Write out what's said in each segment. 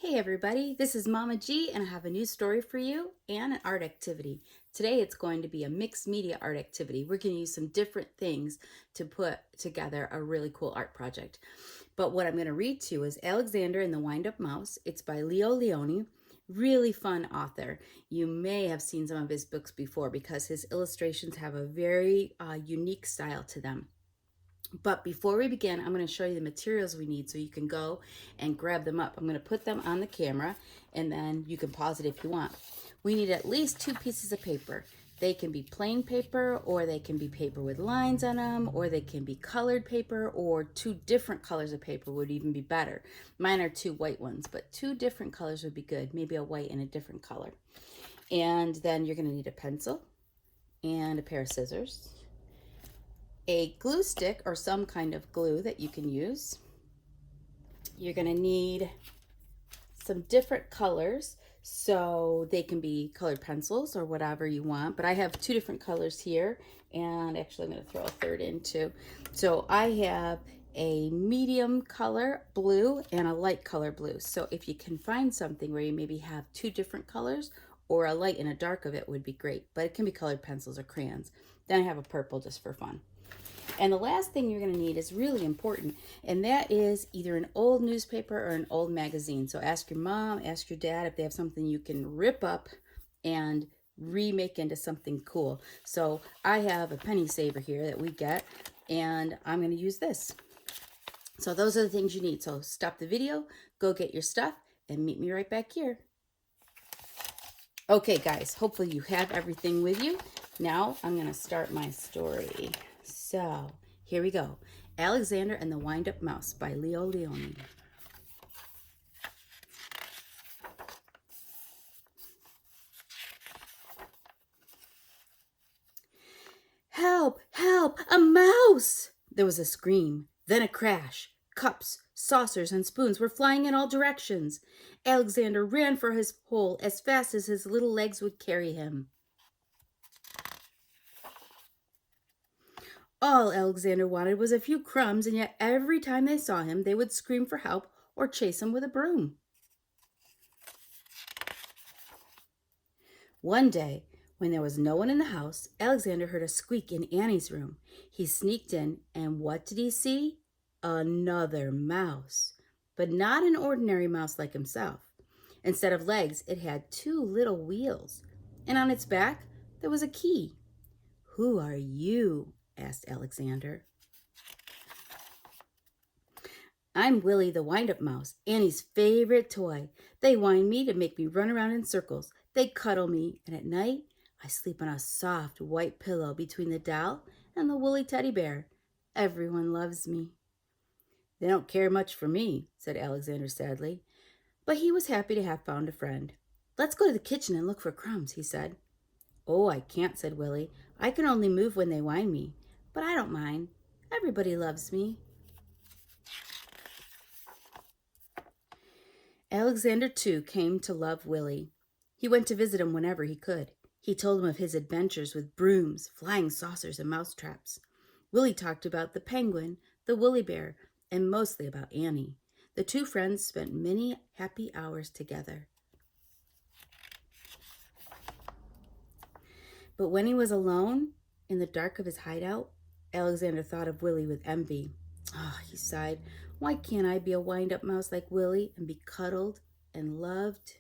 Hey everybody, this is Mama G and I have a new story for you and an art activity. Today it's going to be a mixed media art activity. We're going to use some different things to put together a really cool art project. But what I'm going to read to you is Alexander and the Wind-Up Mouse. It's by Leo Leone, really fun author. You may have seen some of his books before because his illustrations have a very unique style to them. But before we begin, I'm going to show you the materials we need so you can go and grab them up. I'm going to put them on the camera and then you can pause it if you want. We need at least 2 pieces of paper. They can be plain paper or they can be paper with lines on them or they can be colored paper or 2 different colors of paper would even be better. Mine are 2 white ones, but 2 different colors would be good. Maybe a white and a different color. And then you're going to need a pencil and a pair of scissors, a glue stick or some kind of glue that you can use. You're going to need some different colors, so they can be colored pencils or whatever you want, but I have 2 different colors here, and actually I'm going to throw a third in too. So I have a medium color blue and a light color blue. So if you can find something where you maybe have 2 different colors or a light and a dark of it would be great, but it can be colored pencils or crayons. Then I have a purple just for fun. And the last thing you're going to need is really important, and that is either an old newspaper or an old magazine. So ask your mom, ask your dad if they have something you can rip up and remake into something cool. So I have a penny saver here that we get, and I'm going to use this. So those are the things you need. So stop the video, go get your stuff, and meet me right back here. Okay, guys, hopefully you have everything with you. Now I'm going to start my story. So here we go. Alexander and the Wind-Up Mouse by Leo Leone. Help! Help! A mouse! There was a scream, then a crash. Cups, saucers, and spoons were flying in all directions. Alexander ran for his hole as fast as his little legs would carry him. All Alexander wanted was a few crumbs, and yet every time they saw him, they would scream for help or chase him with a broom. One day, when there was no one in the house, Alexander heard a squeak in Annie's room. He sneaked in, and what did he see? Another mouse, but not an ordinary mouse like himself. Instead of legs, it had 2 little wheels, and on its back there was a key. "Who are you?" asked Alexander. "I'm Willie the Wind-Up Mouse, Annie's favorite toy. They wind me to make me run around in circles. They cuddle me, and at night I sleep on a soft white pillow between the doll and the woolly teddy bear. Everyone loves me." "They don't care much for me," said Alexander sadly, but he was happy to have found a friend. "Let's go to the kitchen and look for crumbs," he said. "Oh, I can't," said Willie. "I can only move when they wind me, but I don't mind. Everybody loves me." Alexander, too, came to love Willie. He went to visit him whenever he could. He told him of his adventures with brooms, flying saucers, and mousetraps. Willie talked about the penguin, the woolly bear, and mostly about Annie. The 2 friends spent many happy hours together. But when he was alone, in the dark of his hideout, Alexander thought of Willie with envy. "Ah," he sighed, "why can't I be a wind-up mouse like Willie and be cuddled and loved?"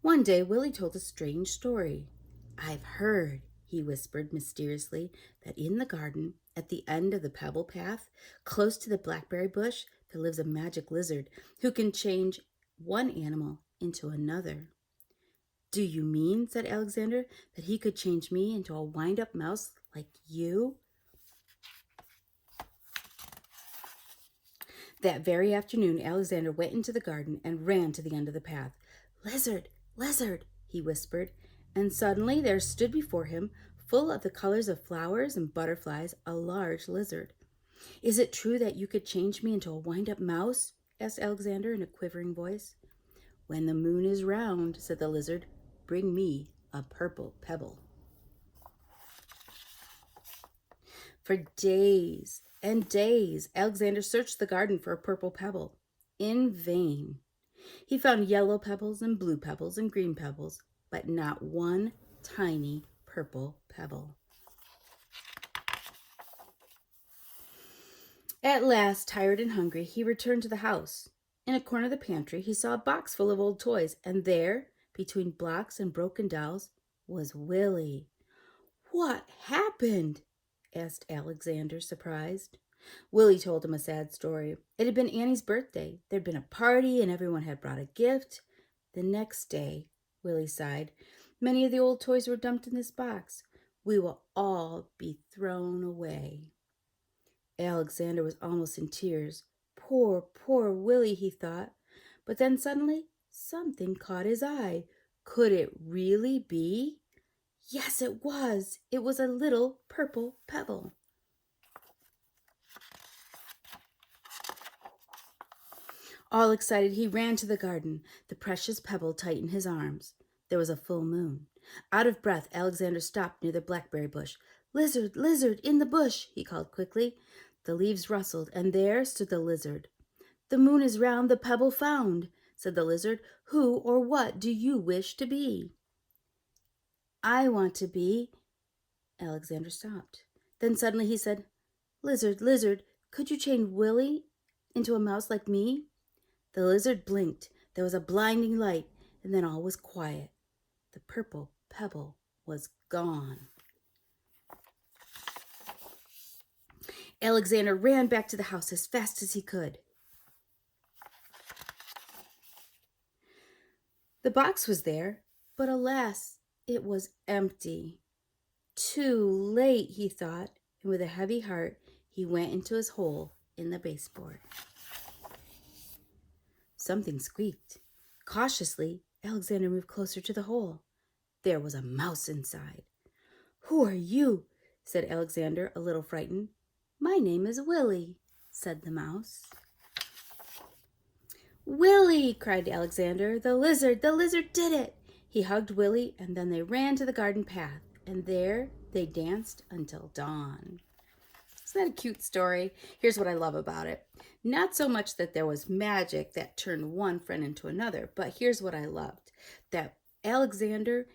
One day, Willie told a strange story. "I've heard," he whispered mysteriously, "that in the garden, at the end of the pebble path, close to the blackberry bush, there lives a magic lizard who can change one animal into another." "Do you mean," said Alexander, "that he could change me into a wind-up mouse like you?" That very afternoon, Alexander went into the garden and ran to the end of the path. "Lizard, lizard," he whispered, and suddenly there stood before him, full of the colors of flowers and butterflies, a large lizard. "Is it true that you could change me into a wind-up mouse?" asked Alexander in a quivering voice. "When the moon is round," said the lizard, "bring me a purple pebble." For days, and days Alexander searched the garden for a purple pebble. In vain. He found yellow pebbles and blue pebbles and green pebbles, but not one tiny purple pebble. At last, tired and hungry, he returned to the house. In a corner of the pantry, he saw a box full of old toys, and there, between blocks and broken dolls, was Willie. "What happened?" asked Alexander, surprised. Willie told him a sad story. It had been Annie's birthday. There'd been a party, and everyone had brought a gift. The next day, Willie sighed, many of the old toys were dumped in this box. We will all be thrown away. Alexander was almost in tears. Poor, poor Willie, he thought. But then suddenly, something caught his eye. Could it really be? Yes, it was. It was a little purple pebble. All excited, he ran to the garden, the precious pebble tight in his arms. There was a full moon. Out of breath, Alexander stopped near the blackberry bush. "Lizard, lizard, in the bush," he called quickly. The leaves rustled, and there stood the lizard. "The moon is round, the pebble found," said the lizard. "Who or what do you wish to be?" "I want to be—" Alexander stopped. Then suddenly he said, "Lizard, lizard, could you change Willie into a mouse like me?" The lizard blinked. There was a blinding light, and then all was quiet. The purple pebble was gone. Alexander ran back to the house as fast as he could. The box was there, but alas, it was empty. Too late, he thought, and with a heavy heart, he went into his hole in the baseboard. Something squeaked. Cautiously, Alexander moved closer to the hole. There was a mouse inside. "Who are you?" said Alexander, a little frightened. "My name is Willie," said the mouse. "Willie!" cried Alexander. The lizard did it!" He hugged Willie, and then they ran to the garden path, and there they danced until dawn. Isn't that a cute story? Here's what I love about it. Not so much that there was magic that turned one friend into another, but here's what I loved. That Alexander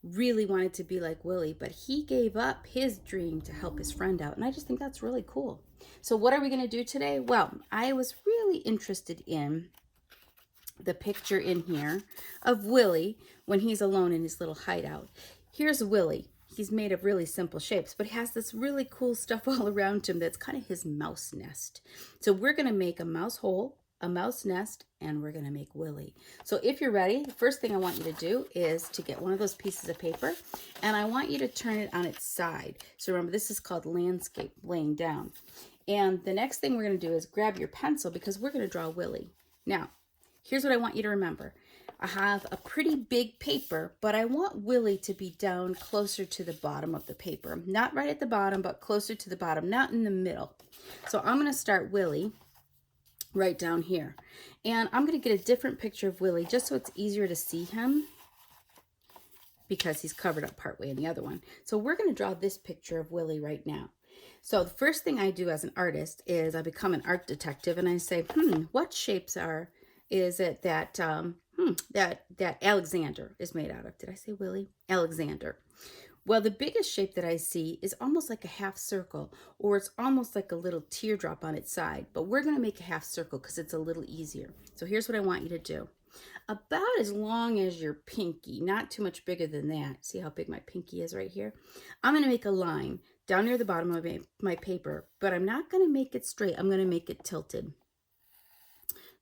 really wanted to be like Willie, but he gave up his dream to help his friend out. And I just think that's really cool. So what are we going to do today? Well, I was really interested in the picture in here of Willie when he's alone in his little hideout. Here's Willie. He's made of really simple shapes, but he has this really cool stuff all around him that's kind of his mouse nest. So we're going to make a mouse hole, a mouse nest, and we're going to make Willie. So if you're ready, the first thing I want you to do is to get one of those pieces of paper, and I want you to turn it on its side. So remember, this is called landscape, laying down. And the next thing we're going to do is grab your pencil because we're going to draw Willie. Now, here's what I want you to remember. I have a pretty big paper, but I want Willie to be down closer to the bottom of the paper. Not right at the bottom, but closer to the bottom, not in the middle. So I'm going to start Willie right down here. And I'm going to get a different picture of Willie just so it's easier to see him because he's covered up partway in the other one. So we're going to draw this picture of Willie right now. So the first thing I do as an artist is I become an art detective and I say, what shapes is it that that Alexander is made out of? Did I say Willie? Alexander. Well, the biggest shape that I see is almost like a half circle, or it's almost like a little teardrop on its side, but we're going to make a half circle because it's a little easier. So here's what I want you to do. About as long as your pinky, not too much bigger than that. See how big my pinky is right here? I'm going to make a line down near the bottom of my paper, but I'm not going to make it straight. I'm going to make it tilted.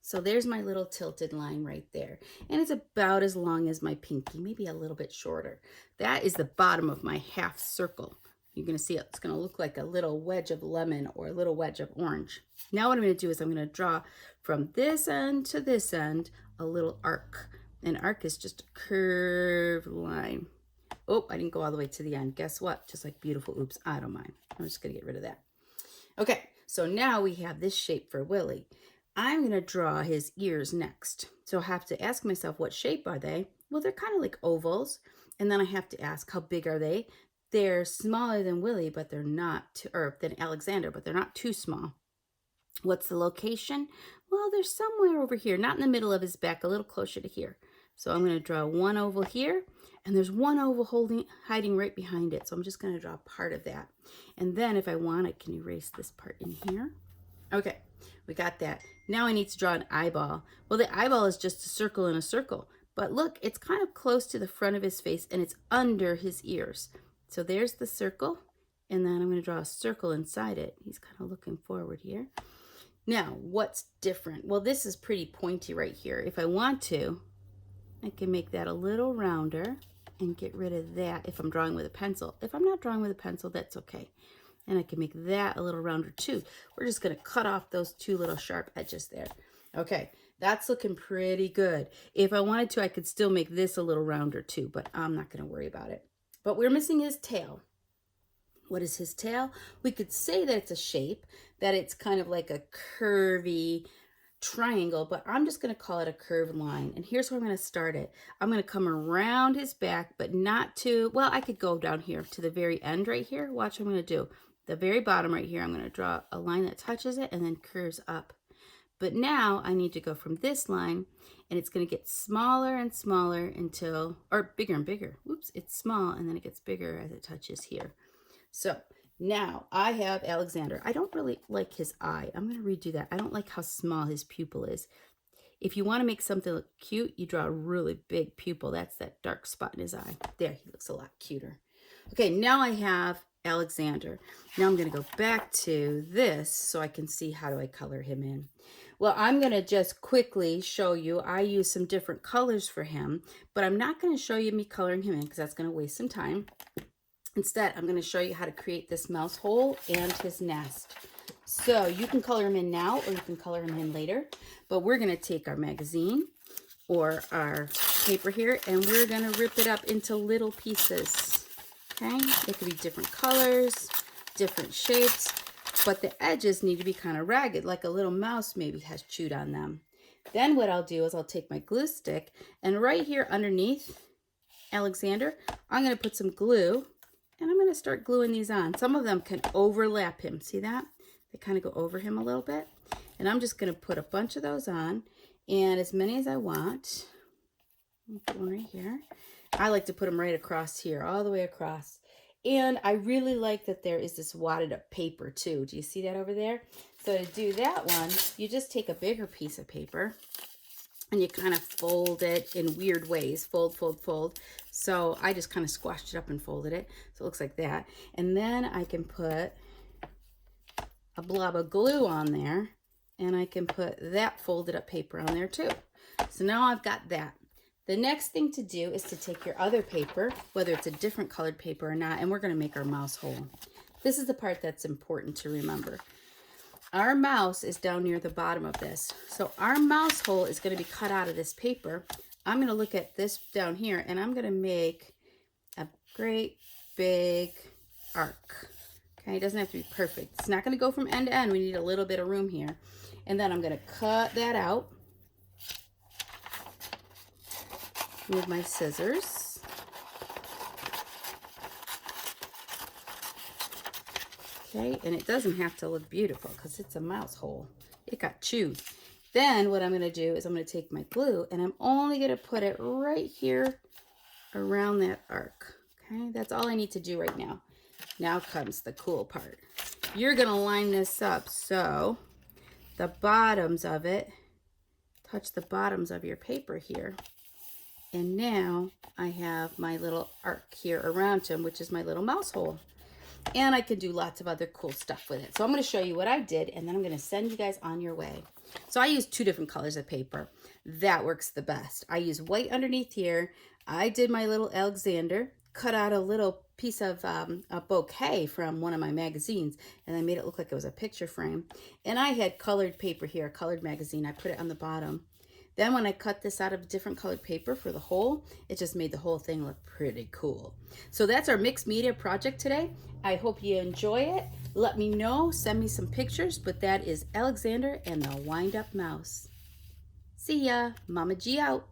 So there's my little tilted line right there. And it's about as long as my pinky, maybe a little bit shorter. That is the bottom of my half circle. You're going to see it's going to look like a little wedge of lemon or a little wedge of orange. Now what I'm going to do is I'm going to draw from this end to this end a little arc. An arc is just a curved line. Oh, I didn't go all the way to the end. Guess what? Just like beautiful. Oops, I don't mind. I'm just going to get rid of that. Okay, so now we have this shape for Willie. I'm going to draw his ears next. So I have to ask myself, what shape are they? Well, they're kind of like ovals. And then I have to ask, how big are they? they're smaller than Willie, but they're not too, or than Alexander, but they're not too small. What's the location? Well, they're somewhere over here, not in the middle of his back, a little closer to here. So I'm going to draw one oval here, and there's one oval hiding right behind it. So I'm just going to draw part of that. And then if I want, I can erase this part in here. Okay, we got that. Now I need to draw an eyeball. Well, the eyeball is just a circle in a circle. But look, it's kind of close to the front of his face, and it's under his ears. So there's the circle, and then I'm going to draw a circle inside it. He's kind of looking forward here. Now, what's different? Well, this is pretty pointy right here. If I want to, I can make that a little rounder and get rid of that if I'm drawing with a pencil. If I'm not drawing with a pencil, that's okay. And I can make that a little rounder too. We're just going to cut off those two little sharp edges there. Okay, that's looking pretty good. If I wanted to, I could still make this a little rounder too, but I'm not going to worry about it. But we're missing his tail. What is his tail? We could say that it's a shape, that it's kind of like a curvy triangle, but I'm just going to call it a curved line. And here's where I'm going to start it. I'm going to come around his back, but not to, well, I could go down here to the very end right here. Watch what I'm going to do. The very bottom right here, I'm going to draw a line that touches it and then curves up. But now I need to go from this line, and it's going to get smaller and smaller until, or bigger and bigger. Whoops, it's small, and then it gets bigger as it touches here. So now I have Alexander. I don't really like his eye. I'm going to redo that. I don't like how small his pupil is. If you want to make something look cute, you draw a really big pupil. That's that dark spot in his eye. There, he looks a lot cuter. Okay, now I have Alexander. Now I'm going to go back to this so I can see how do I color him in. Well, I'm going to just quickly show you. I use some different colors for him, but I'm not going to show you me coloring him in because that's going to waste some time. Instead, I'm going to show you how to create this mouse hole and his nest. So you can color him in now or you can color him in later. But we're going to take our magazine or our paper here and we're going to rip it up into little pieces. Okay? It could be different colors, different shapes, but the edges need to be kind of ragged, like a little mouse maybe has chewed on them. Then what I'll do is I'll take my glue stick and right here underneath Alexander, I'm going to put some glue. And I'm going to start gluing these on. Some of them can overlap him. See that? They kind of go over him a little bit. And I'm just going to put a bunch of those on. And as many as I want. I'll put one right here. I like to put them right across here. All the way across. And I really like that there is this wadded up paper too. Do you see that over there? So to do that one, you just take a bigger piece of paper. And you kind of fold it in weird ways. Fold, fold, fold. So I just kind of squashed it up and folded it. So it looks like that. And then I can put a blob of glue on there. And I can put that folded up paper on there too. So now I've got that. The next thing to do is to take your other paper, whether it's a different colored paper or not, and we're going to make our mouse hole. This is the part that's important to remember. Our mouse is down near the bottom of this. So our mouse hole is going to be cut out of this paper. I'm going to look at this down here and I'm going to make a great big arc. Okay, it doesn't have to be perfect. It's not going to go from end to end. We need a little bit of room here. And then I'm going to cut that out with my scissors. Okay, and it doesn't have to look beautiful because it's a mouse hole. It got chewed. Then what I'm going to do is I'm going to take my glue and I'm only going to put it right here around that arc. Okay, that's all I need to do right now. Now comes the cool part. You're going to line this up so the bottoms of it touch the bottoms of your paper here. And now I have my little arc here around him, which is my little mouse hole. And I can do lots of other cool stuff with it. So I'm going to show you what I did, and then I'm going to send you guys on your way. So I used 2 different colors of paper. That works the best. I use white underneath here. I did my little Alexander, cut out a little piece of a bouquet from one of my magazines, and I made it look like it was a picture frame. And I had colored paper here, a colored magazine. I put it on the bottom. Then when I cut this out of different colored paper for the hole, it just made the whole thing look pretty cool. So that's our mixed media project today. I hope you enjoy it. Let me know, send me some pictures, but that is Alexander and the Wind Up Mouse. See ya, Mama G out.